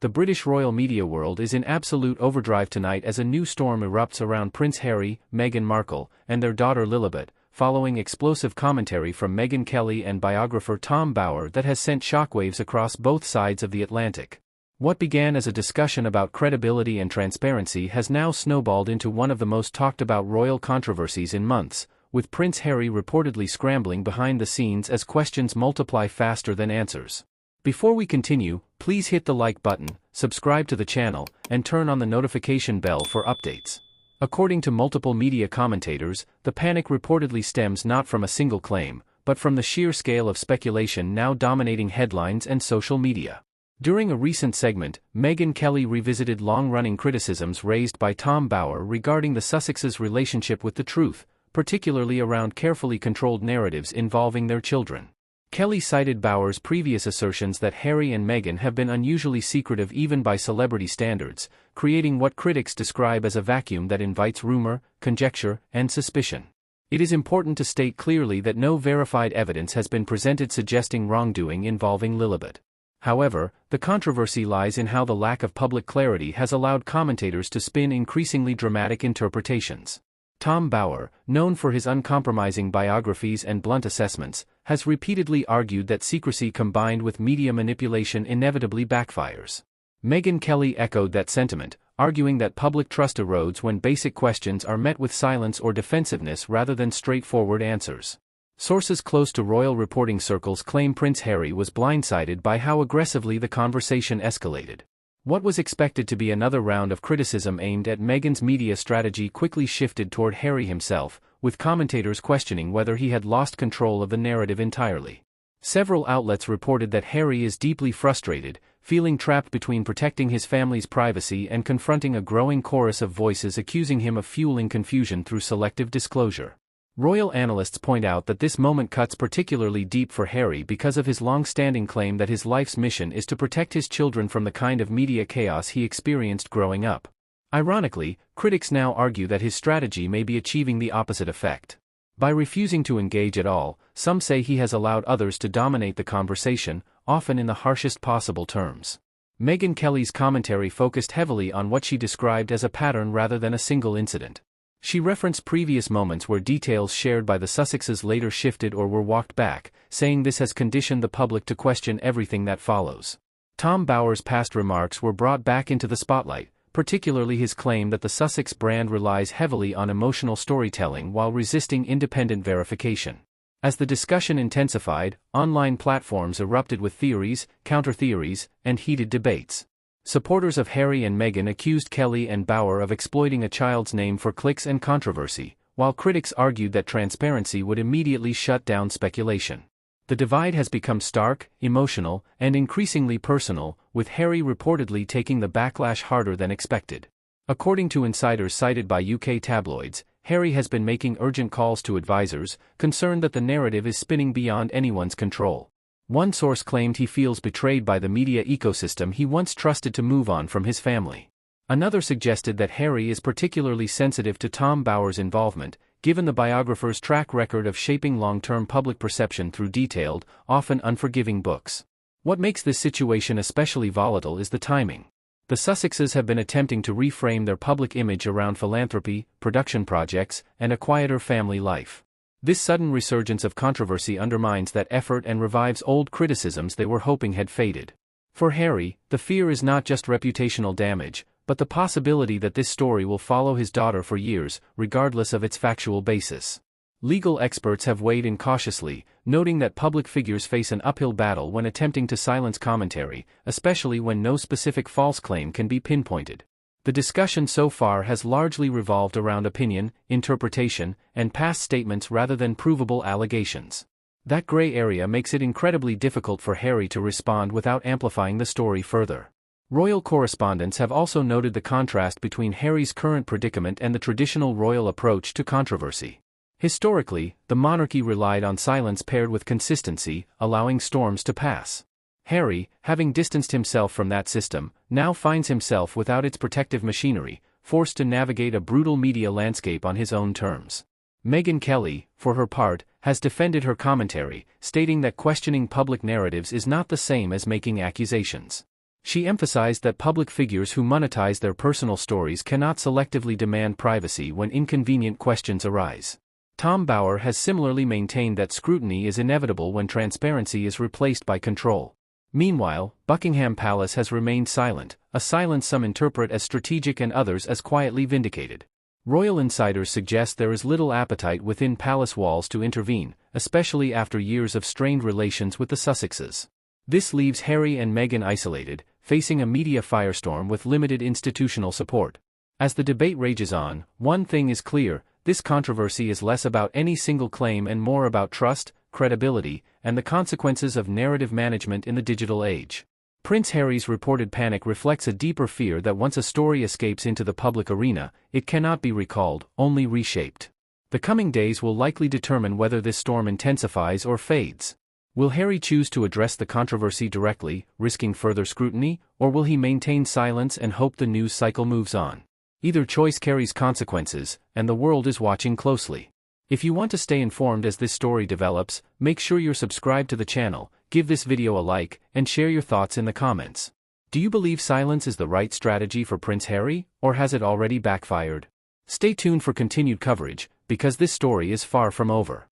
The British royal media world is in absolute overdrive tonight as a new storm erupts around Prince Harry, Meghan Markle, and their daughter Lilibet, following explosive commentary from Megyn Kelly and biographer Tom Bower that has sent shockwaves across both sides of the Atlantic. What began as a discussion about credibility and transparency has now snowballed into one of the most talked about royal controversies in months, with Prince Harry reportedly scrambling behind the scenes as questions multiply faster than answers. Before we continue, please hit the like button, subscribe to the channel, and turn on the notification bell for updates. According to multiple media commentators, the panic reportedly stems not from a single claim, but from the sheer scale of speculation now dominating headlines and social media. During a recent segment, Megyn Kelly revisited long-running criticisms raised by Tom Bower regarding the Sussexes' relationship with the truth, particularly around carefully controlled narratives involving their children. Kelly cited Bower's previous assertions that Harry and Meghan have been unusually secretive even by celebrity standards, creating what critics describe as a vacuum that invites rumor, conjecture, and suspicion. It is important to state clearly that no verified evidence has been presented suggesting wrongdoing involving Lilibet. However, the controversy lies in how the lack of public clarity has allowed commentators to spin increasingly dramatic interpretations. Tom Bower, known for his uncompromising biographies and blunt assessments, has repeatedly argued that secrecy combined with media manipulation inevitably backfires. Megyn Kelly echoed that sentiment, arguing that public trust erodes when basic questions are met with silence or defensiveness rather than straightforward answers. Sources close to royal reporting circles claim Prince Harry was blindsided by how aggressively the conversation escalated. What was expected to be another round of criticism aimed at Meghan's media strategy quickly shifted toward Harry himself, with commentators questioning whether he had lost control of the narrative entirely. Several outlets reported that Harry is deeply frustrated, feeling trapped between protecting his family's privacy and confronting a growing chorus of voices accusing him of fueling confusion through selective disclosure. Royal analysts point out that this moment cuts particularly deep for Harry because of his long-standing claim that his life's mission is to protect his children from the kind of media chaos he experienced growing up. Ironically, critics now argue that his strategy may be achieving the opposite effect. By refusing to engage at all, some say he has allowed others to dominate the conversation, often in the harshest possible terms. Megyn Kelly's commentary focused heavily on what she described as a pattern rather than a single incident. She referenced previous moments where details shared by the Sussexes later shifted or were walked back, saying this has conditioned the public to question everything that follows. Tom Bower's past remarks were brought back into the spotlight, particularly his claim that the Sussex brand relies heavily on emotional storytelling while resisting independent verification. As the discussion intensified, online platforms erupted with theories, counter-theories, and heated debates. Supporters of Harry and Meghan accused Kelly and Bower of exploiting a child's name for clicks and controversy, while critics argued that transparency would immediately shut down speculation. The divide has become stark, emotional, and increasingly personal, with Harry reportedly taking the backlash harder than expected. According to insiders cited by UK tabloids, Harry has been making urgent calls to advisors, concerned that the narrative is spinning beyond anyone's control. One source claimed he feels betrayed by the media ecosystem he once trusted to move on from his family. Another suggested that Harry is particularly sensitive to Tom Bower's involvement, given the biographer's track record of shaping long-term public perception through detailed, often unforgiving books. What makes this situation especially volatile is the timing. The Sussexes have been attempting to reframe their public image around philanthropy, production projects, and a quieter family life. This sudden resurgence of controversy undermines that effort and revives old criticisms they were hoping had faded. For Harry, the fear is not just reputational damage, but the possibility that this story will follow his daughter for years, regardless of its factual basis. Legal experts have weighed in cautiously, noting that public figures face an uphill battle when attempting to silence commentary, especially when no specific false claim can be pinpointed. The discussion so far has largely revolved around opinion, interpretation, and past statements rather than provable allegations. That gray area makes it incredibly difficult for Harry to respond without amplifying the story further. Royal correspondents have also noted the contrast between Harry's current predicament and the traditional royal approach to controversy. Historically, the monarchy relied on silence paired with consistency, allowing storms to pass. Harry, having distanced himself from that system, now finds himself without its protective machinery, forced to navigate a brutal media landscape on his own terms. Megyn Kelly, for her part, has defended her commentary, stating that questioning public narratives is not the same as making accusations. She emphasized that public figures who monetize their personal stories cannot selectively demand privacy when inconvenient questions arise. Tom Bower has similarly maintained that scrutiny is inevitable when transparency is replaced by control. Meanwhile, Buckingham Palace has remained silent, a silence some interpret as strategic and others as quietly vindicated. Royal insiders suggest there is little appetite within palace walls to intervene, especially after years of strained relations with the Sussexes. This leaves Harry and Meghan isolated, facing a media firestorm with limited institutional support. As the debate rages on, one thing is clear: this controversy is less about any single claim and more about trust, credibility, and the consequences of narrative management in the digital age. Prince Harry's reported panic reflects a deeper fear that once a story escapes into the public arena, it cannot be recalled, only reshaped. The coming days will likely determine whether this storm intensifies or fades. Will Harry choose to address the controversy directly, risking further scrutiny, or will he maintain silence and hope the news cycle moves on? Either choice carries consequences, and the world is watching closely. If you want to stay informed as this story develops, make sure you're subscribed to the channel, give this video a like, and share your thoughts in the comments. Do you believe silence is the right strategy for Prince Harry, or has it already backfired? Stay tuned for continued coverage, because this story is far from over.